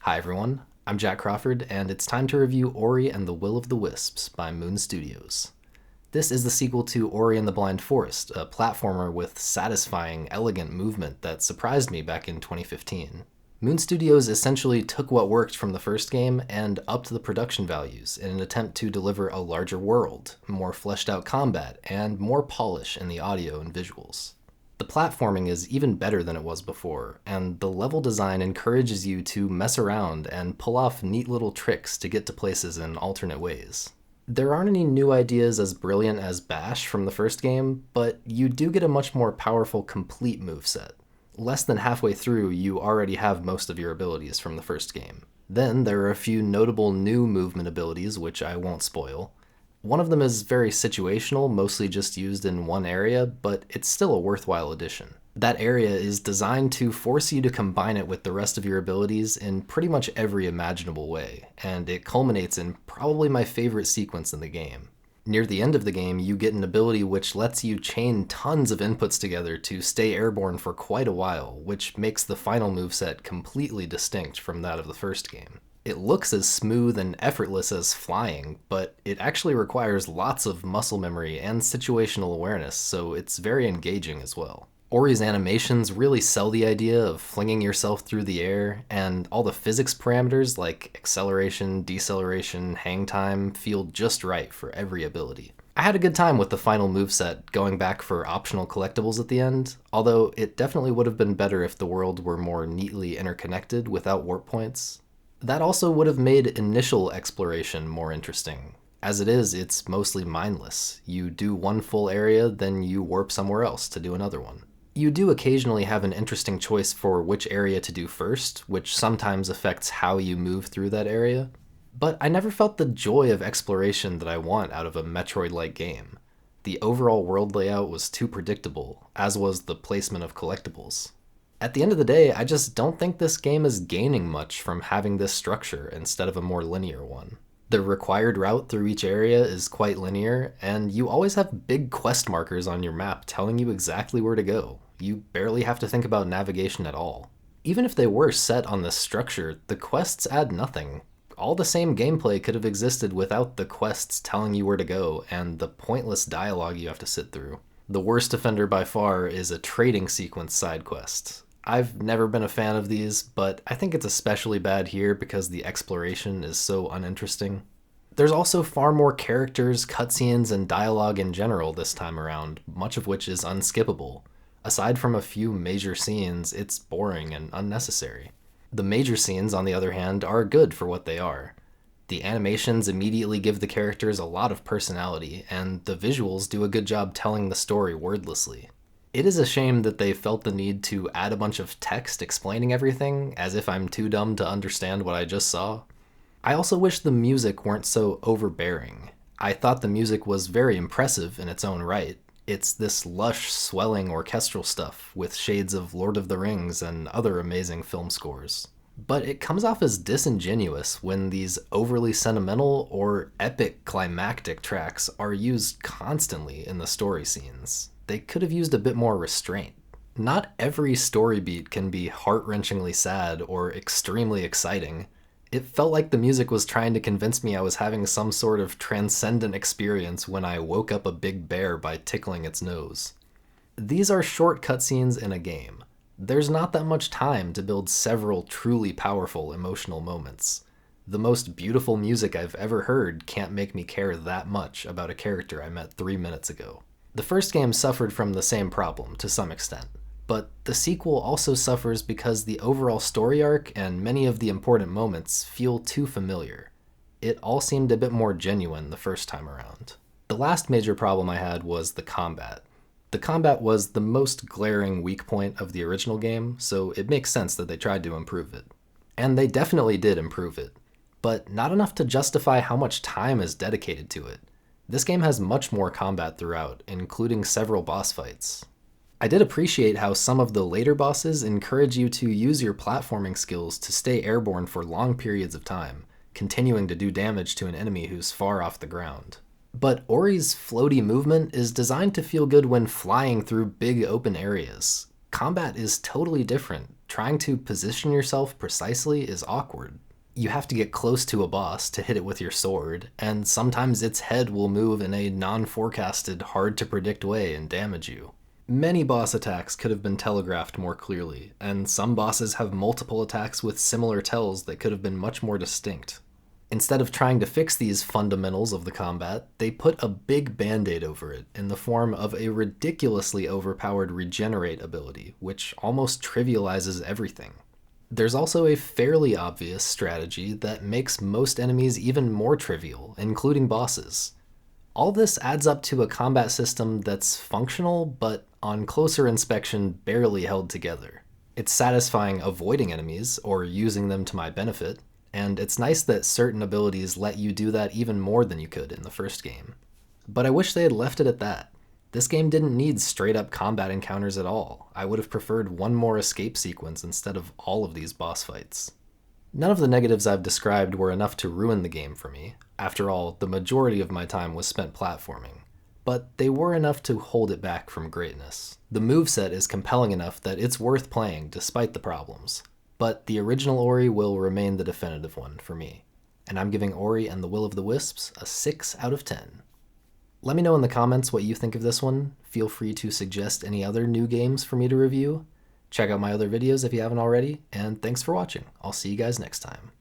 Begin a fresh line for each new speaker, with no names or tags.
Hi everyone, I'm Jack Crawford, and it's time to review Ori and the Will of the Wisps by Moon Studios. This is the sequel to Ori and the Blind Forest, a platformer with satisfying, elegant movement that surprised me back in 2015. Moon Studios essentially took what worked from the first game and upped the production values in an attempt to deliver a larger world, more fleshed out combat, and more polish in the audio and visuals. The platforming is even better than it was before, and the level design encourages you to mess around and pull off neat little tricks to get to places in alternate ways. There aren't any new ideas as brilliant as Bash from the first game, but you do get a much more powerful complete moveset. Less than halfway through, you already have most of your abilities from the first game. Then there are a few notable new movement abilities, which I won't spoil. One of them is very situational, mostly just used in one area, but it's still a worthwhile addition. That area is designed to force you to combine it with the rest of your abilities in pretty much every imaginable way, and it culminates in probably my favorite sequence in the game. Near the end of the game, you get an ability which lets you chain tons of inputs together to stay airborne for quite a while, which makes the final moveset completely distinct from that of the first game. It looks as smooth and effortless as flying, but it actually requires lots of muscle memory and situational awareness, so it's very engaging as well. Ori's animations really sell the idea of flinging yourself through the air, and all the physics parameters like acceleration, deceleration, hang time feel just right for every ability. I had a good time with the final moveset going back for optional collectibles at the end, although it definitely would have been better if the world were more neatly interconnected without warp points. That also would have made initial exploration more interesting. As it is, it's mostly mindless. You do one full area, then you warp somewhere else to do another one. You do occasionally have an interesting choice for which area to do first, which sometimes affects how you move through that area. But I never felt the joy of exploration that I want out of a Metroid-like game. The overall world layout was too predictable, as was the placement of collectibles. At the end of the day, I just don't think this game is gaining much from having this structure instead of a more linear one. The required route through each area is quite linear, and you always have big quest markers on your map telling you exactly where to go. You barely have to think about navigation at all. Even if they were set on this structure, the quests add nothing. All the same gameplay could have existed without the quests telling you where to go and the pointless dialogue you have to sit through. The worst offender by far is a trading sequence side quest. I've never been a fan of these, but I think it's especially bad here because the exploration is so uninteresting. There's also far more characters, cutscenes, and dialogue in general this time around, much of which is unskippable. Aside from a few major scenes, it's boring and unnecessary. The major scenes, on the other hand, are good for what they are. The animations immediately give the characters a lot of personality, and the visuals do a good job telling the story wordlessly. It is a shame that they felt the need to add a bunch of text explaining everything, as if I'm too dumb to understand what I just saw. I also wish the music weren't so overbearing. I thought the music was very impressive in its own right. It's this lush, swelling orchestral stuff with shades of Lord of the Rings and other amazing film scores. But it comes off as disingenuous when these overly sentimental or epic climactic tracks are used constantly in the story scenes. They could have used a bit more restraint. Not every story beat can be heart-wrenchingly sad or extremely exciting. It felt like the music was trying to convince me I was having some sort of transcendent experience when I woke up a big bear by tickling its nose. These are short cutscenes in a game. There's not that much time to build several truly powerful emotional moments. The most beautiful music I've ever heard can't make me care that much about a character I met 3 minutes ago. The first game suffered from the same problem to some extent, but the sequel also suffers because the overall story arc and many of the important moments feel too familiar. It all seemed a bit more genuine the first time around. The last major problem I had was the combat. The combat was the most glaring weak point of the original game, so it makes sense that they tried to improve it. And they definitely did improve it, but not enough to justify how much time is dedicated to it. This game has much more combat throughout, including several boss fights. I did appreciate how some of the later bosses encourage you to use your platforming skills to stay airborne for long periods of time, continuing to do damage to an enemy who's far off the ground. But Ori's floaty movement is designed to feel good when flying through big open areas. Combat is totally different. trying to position yourself precisely is awkward. You have to get close to a boss to hit it with your sword, and sometimes its head will move in a non-forecasted, hard-to-predict way and damage you. Many boss attacks could have been telegraphed more clearly, and some bosses have multiple attacks with similar tells that could have been much more distinct. Instead of trying to fix these fundamentals of the combat, they put a big band-aid over it in the form of a ridiculously overpowered regenerate ability, which almost trivializes everything. There's also a fairly obvious strategy that makes most enemies even more trivial, including bosses. All this adds up to a combat system that's functional, but on closer inspection barely held together. It's satisfying avoiding enemies, or using them to my benefit, and it's nice that certain abilities let you do that even more than you could in the first game. But I wish they had left it at that. This game didn't need straight-up combat encounters at all. I would have preferred one more escape sequence instead of all of these boss fights. None of the negatives I've described were enough to ruin the game for me. After all, the majority of my time was spent platforming. But they were enough to hold it back from greatness. The moveset is compelling enough that it's worth playing despite the problems. But the original Ori will remain the definitive one for me. And I'm giving Ori and the Will of the Wisps a 6 out of 10. Let me know in the comments what you think of this one. Feel free to suggest any other new games for me to review. Check out my other videos if you haven't already, and thanks for watching. I'll see you guys next time.